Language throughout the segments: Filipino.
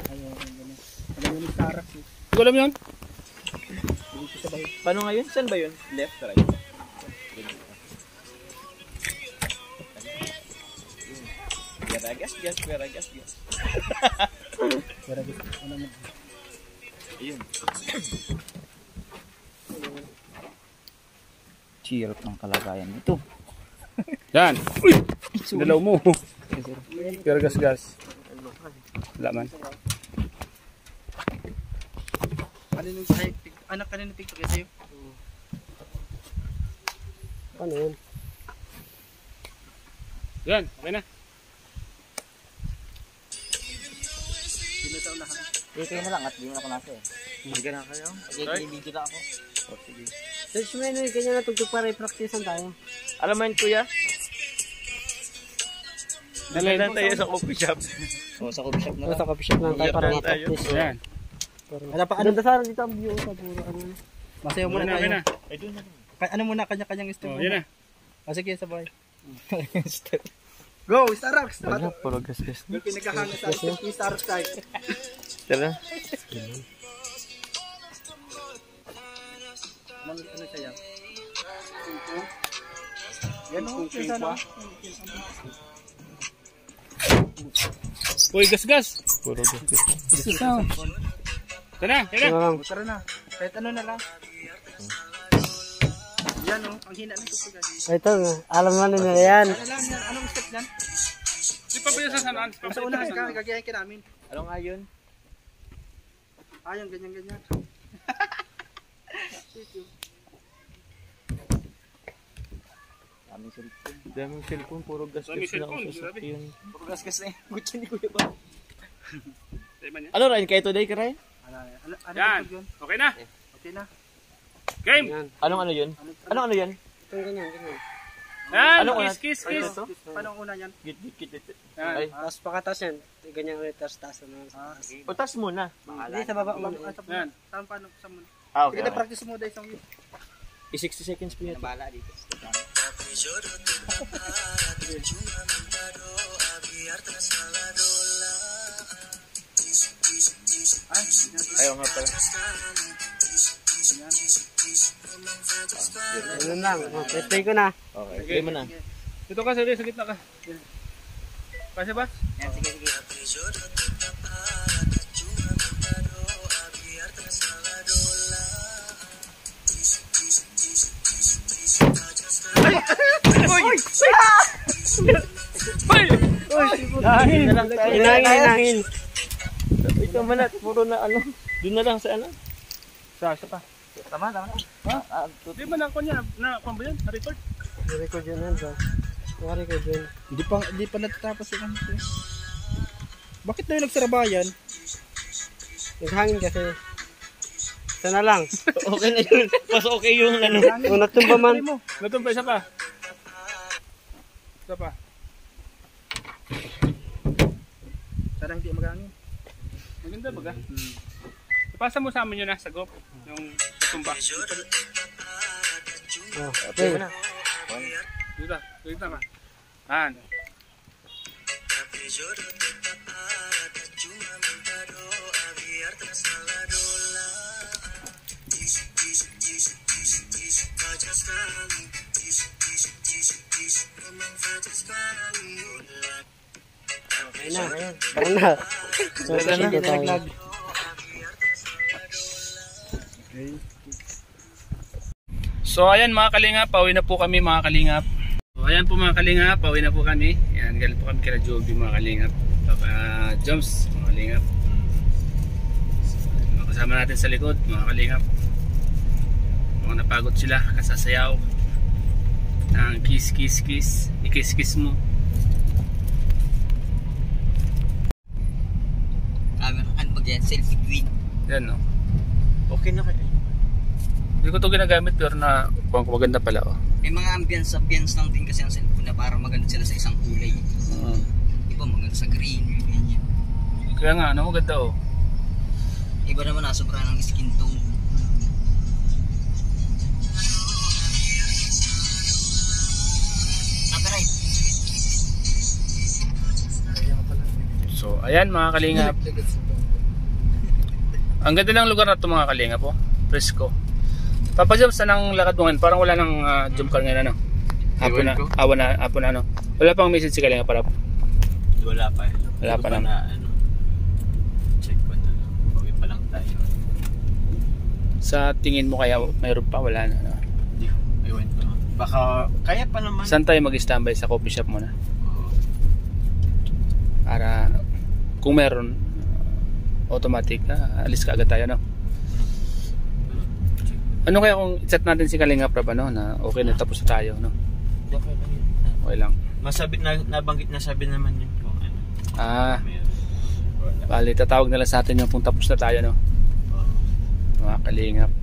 Ayaw, gano'n. Alam mo ni Sarah. Hindi ko alam yun. Paano nga yun? Saan ba yun? Left, right? Peragas, gas. Pero gusto ko naman. Ayun. Chirot ang kalagayan nito. Yan. Uy! Dalaw mo. Pero gas. Wala man. Anak ka na TikTok ito yun? Ano yun? Yan, okay na. Pinataw na ha? Kayo na lang at di mo na ako nasa eh. Hindi ka na kayo? Video na ako. O, sige. Search mo yun, kanya na tugtog para i-practicean tayo. Alam mo yun, kuya? Dalayan tayo sa coffee shop. O, sa coffee shop na lang. Sa coffee shop lang tayo para ma-practice. Yan. Ano ba sana dito ang view sa puro ano? Masayaw muna tayo. na. Ay, doon na. Ano muna kanya-kanyang step. Oh, yan na. Sige, sabay. Go, Starrocks! Wala, puro gas. Yung pinagkahanga sa step ni Starrocks tayo. Tara. Ano siya yan? Yan o, kaya sana. Uy, gas. Puro gas. Gas na. Tara, yan na. Tara na. Kahit ano na lang. Yan o, ang hina ng tutugan. Ito, alam na nila yan. Ano lang yan? Anong step yan? Di pa ba yun sa sanaan? Sa unahan ka, gagayahin ka namin. Ano nga yun? Ayun, ganyan. Daming cellphone, puro gas Daming na cellphone, ako sa grabe. yun. Puro gas na yan. Gutsin ni Kuya ba? Ano Ryan, kayo today ka Ryan? Ano Yan. yun? Okay na. Okay na. Game. Ano yun? Ano yun? Ganyan. Yan. Ano una? Kiss. Paano ang una yan? Git. Yan. Ay, Tapos pakatas yan. Ganyan ulit, taas na. utas muna. Hindi, sa baba. Yan. Saan paano? Sa muna. Okay. Sige, practice mo dahil isang view. 60 seconds po yun. Nabala dito. Ayaw nga pala. Ganun lang. Play ko na. Okay, play mo na. Dito ka, sa gitna ka. Kasi ba? Yan, sige. Hinangin. Ito man at puro na ano. Doon na lang sa ano. Sa pa. Tama. Di ba na niya? Na ba yan? Na-record? Record yun yan, bro. Record yun. Hindi pa natatapos yung ano. Bakit na yung nagsarabayan? Naghangin kasi. Sana lang. Okay na yun. Mas okay yung ano. Kung natumba man. Natumpa, isa pa. Sana hindi magangin. Maganda baga. Ipasa mo sa amin yun na sa group. Yung tumba. Okay. Dito ka. Yan. Okay na. Tara na. Sige tayo. So ayan mga kalingap, pauwi na po kami mga kalingap. So ayan po mga kalingap, pauwi na po kami. Ayan, galing po kami kila Joby mga kalingap. Papa Joms mga kalingap. So, kasama natin sa likod mga kalingap. Mga napagod sila, kasasayaw. Ang kiss. I-kiss mo. Ano ba yan? Selfie queen. Yan no. Okay na kayo. Hindi ko ito ginagamit pero na maganda pala oh. May mga ambience lang din kasi ang cellphone na para maganda sila sa isang kulay. Iba maganda sa green, ganyan. Kaya nga, ano maganda oh. Iba naman nasobra ng skin tone. So ayan mga kalingap. Ang ganda ng lugar na ito mga kalinga po. Presko. Papa Jobs, saan ang lakad mo ngayon? Parang wala nang jump car ngayon ano? Hapon na. Hapon na ano? Wala pang message si Kalinga para. Wala pa. Wala pa naman. Ano, check ko na lang. Pauwi pa lang tayo. Sa tingin mo kaya mayroon pa? Wala na. Ano? Hindi ko. Ewan ko. Baka kaya pa naman. Saan tayo mag-standby? Sa coffee shop muna? Oo. Para kung meron, automatic, alis ka agad tayo, no? Ano kaya kung chat natin si Kalinga Prab, ano, na okay na tapos na tayo, no? Okay lang yun. Okay lang. Nabanggit na sabi naman yun kung ano. Meron. Wala. Bali, tatawag na lang sa atin yung kung tapos na tayo, no? Oo. Mga Kalingap.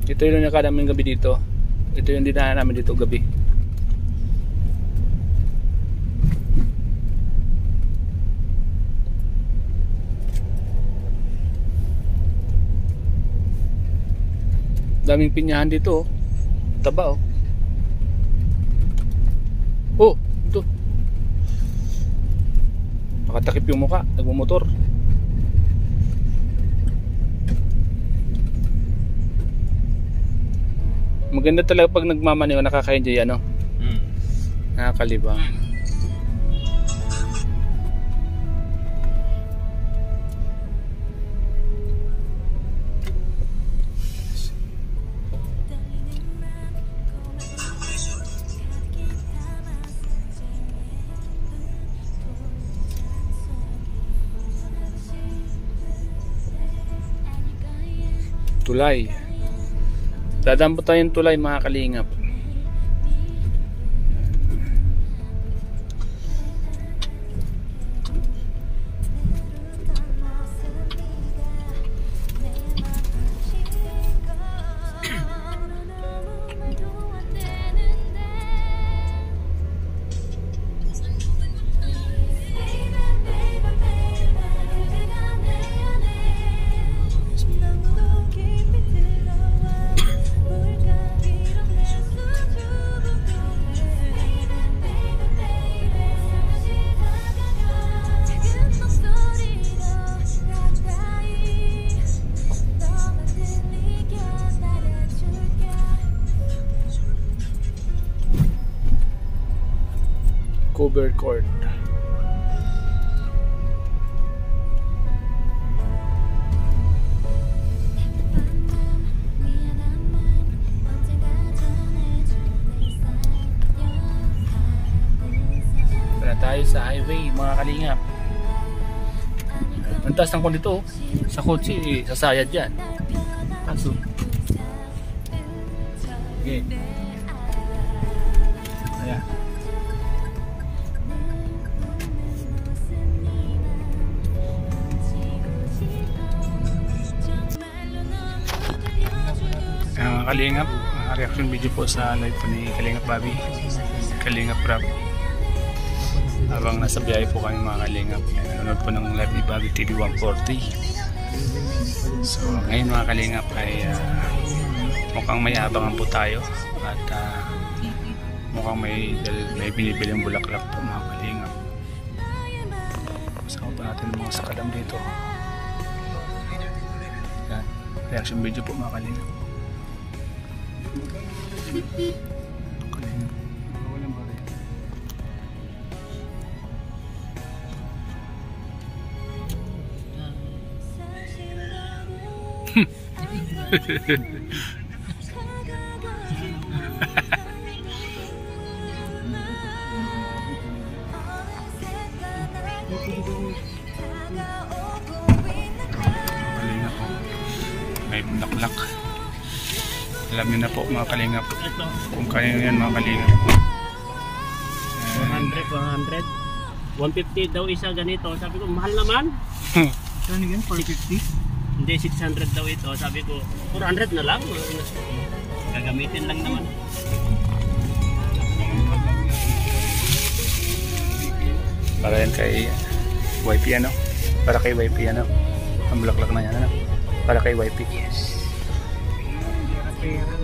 Ito yung nakadaming gabi dito. Ito yung dinaanan namin dito gabi. Daming pinyahan dito, oh. Taba, oh. Oh, ito. Nakatakip yung muka, nagmumotor. Maganda talaga pag nagmamaneho, nakaka-enjoy, ano? Nakakalibang. Tulay. Dadaan po tayong tulay mga Kalingap. Cover court. Para tayo sa highway mga Kalingap. Ang taas ng kung dito, sa kotse, sasayad yan. Kaso okay. Ayan. Kalingap, reaction video po sa live po ni Kalingap Bobby, Kalingap Prab. Habang nasa biyahe po kami mga Kalingap, nanonood po ng live ni Bobby TV 140. So ngayon mga Kalingap ay mukhang may abangan po tayo at mukhang may binibiling bulaklak po mga Kalingap. Kasama po natin mga sakalam dito. Yan, reaction video po mga Kalingap. May bulaklak. Alam niyo na po mga Kalingap kung kaya yan mga Kalingap. 100, 150 daw isa ganito. Sabi ko mahal naman. Ano yan? 450? Hindi, 600 daw ito. Sabi ko 400 na lang. Gagamitin lang naman. Para yan kay YP ano? Para kay YP ano? Ang bulaklak na yan ano? Para kay YP.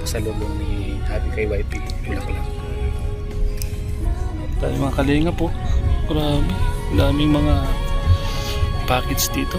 pasalubong ni Happy kay YP Bulaklak. Tayo mga kalinga po. Grabe. Daming mga package dito.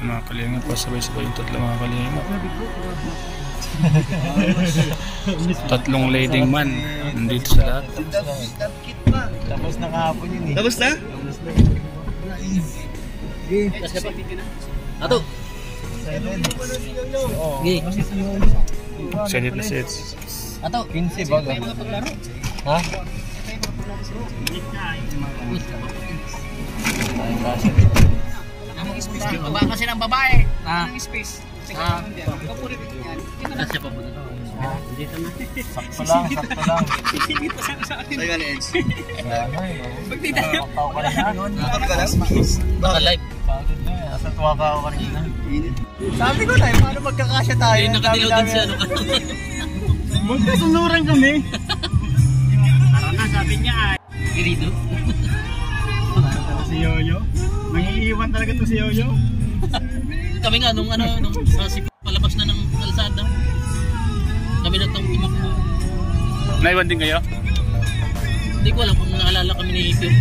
Mga kalinga po, sabay-sabay yung tatlo mga kalinga. Tatlong leading man nandito sa lahat. Tapos na kahapon yun eh. Tapos na? Ato. Senate na sets. Ato. 15 ba? Ha? Baba kasi ng babae. Ang space. Kasi pa muna. Dito na. Sakto lang, sakto lang. Tayo ka ni Eds. Magtita tayo. Pagtaw ka lang ha? Nakapag ka lang? Baka live. Pagod na eh. Asa tuwa ka ako kanina. Sabi ko na eh, paano magkakasya tayo? Nakadilaw din siya. Magkasunuran kami. Tara na, sabi niya ay. Dito. Si Yoyo. Mangiiwan talaga to si Yoyo. Kami nga nung palabas na ng kalsada. Kami na itong tumakbo. Naiwan din kayo? Hindi ko alam kung naalala kami ni Sir.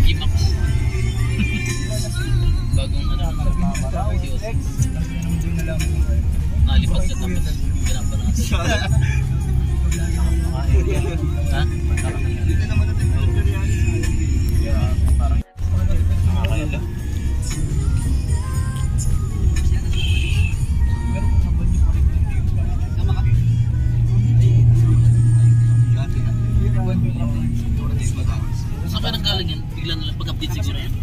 Imak. Bagong nalipag sa tapos pinapanasa. Ha? Saan kayo nanggaling yan? Bigla nalang pag-update siguro yan.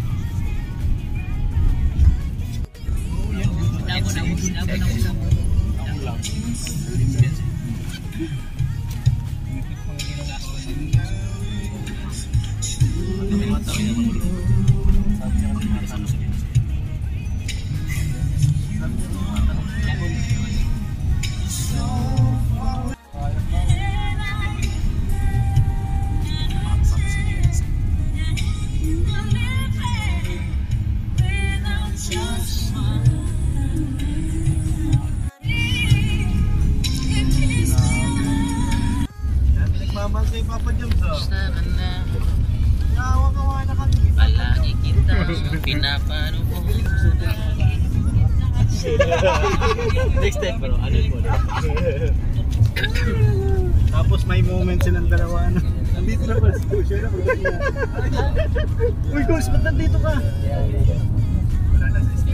Nagmamahal sa'yo Papa Joms ah. Saan na? Kawa-kawa na kami. Palagi kita pinapano mo. Next time bro, ano po? Tapos may moment silang dalawa na. Nandito na pala si Kusya na. Uy Kus, ba't nandito ka? Wala na sa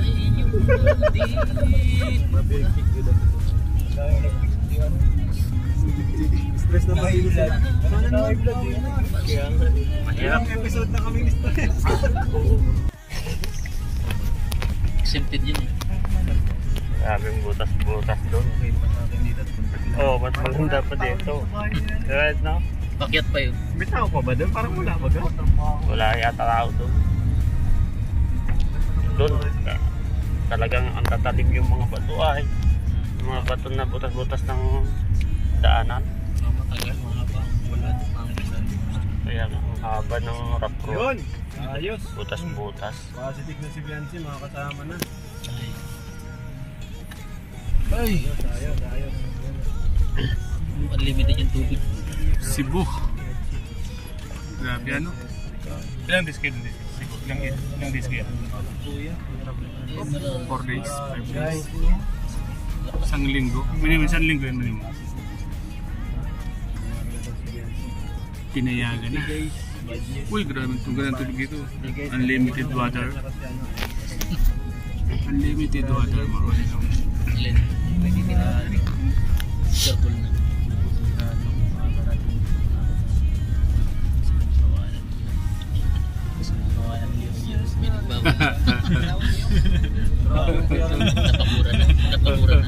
mabigit yun. Stress na mahirap. Sana naman vlog yun. Mahirap episode na kami ni stress. Exempted yun eh. Sabing butas-butas doon. Oo, mas maganda pa dito. Right now? Pakyat pa yun. May tao pa ba doon? Parang wala ba doon? Wala yata tao doon. Doon, talagang ang tatalim yung mga bato ay. Yung mga bato na butas-butas ng daanan. Matagal, mga pa. Wala. Kaya ang haba ng rock road. Yun! Ayos! Butas-butas. Positive na si Bianci, mga kasama na. Ay! Ayos. Unlimited yung tubig. Cebu. Grabe ano? Ilang days kayo dito? Cebu? Ilang days kayo? 4 days? 5 days? Isang linggo? Minimum isang linggo yun minimum. Tinayagan na. Uy, grabe itong ganang tubig dito. Unlimited water. Unlimited water, mga kalingap. Alin? Circle na. Napamura na. Napamura na.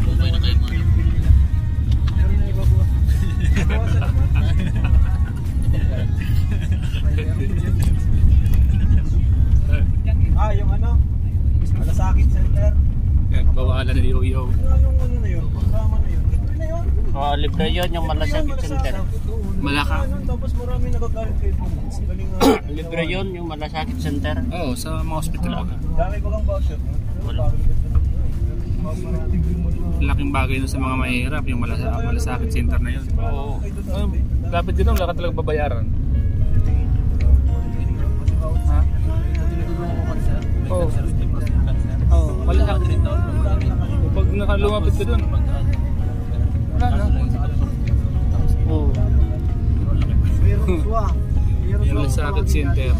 Bumay na kayo mga. Yung ano? Malasakit Center. Yan, bawalan na yo-yo. Yung ano na yun? Programa na yun. Libre na yun. Libre yun yung Malasakit Center. Malaka. Tapos marami nagagalit kayo. Galing nga. Libre yun yung Malasakit Center. Oo, sa mga hospital ba? Dami ko kang voucher. Wala. Laking bagay nun sa mga mahihirap, yung malasakit center na yun. Oo. Dapat dito, wala ka talagang babayaran. Ha? Oo. Oo, malasakit dito. Pag nakalumapit ka dun, wala na. Oo. Yung malasakit center.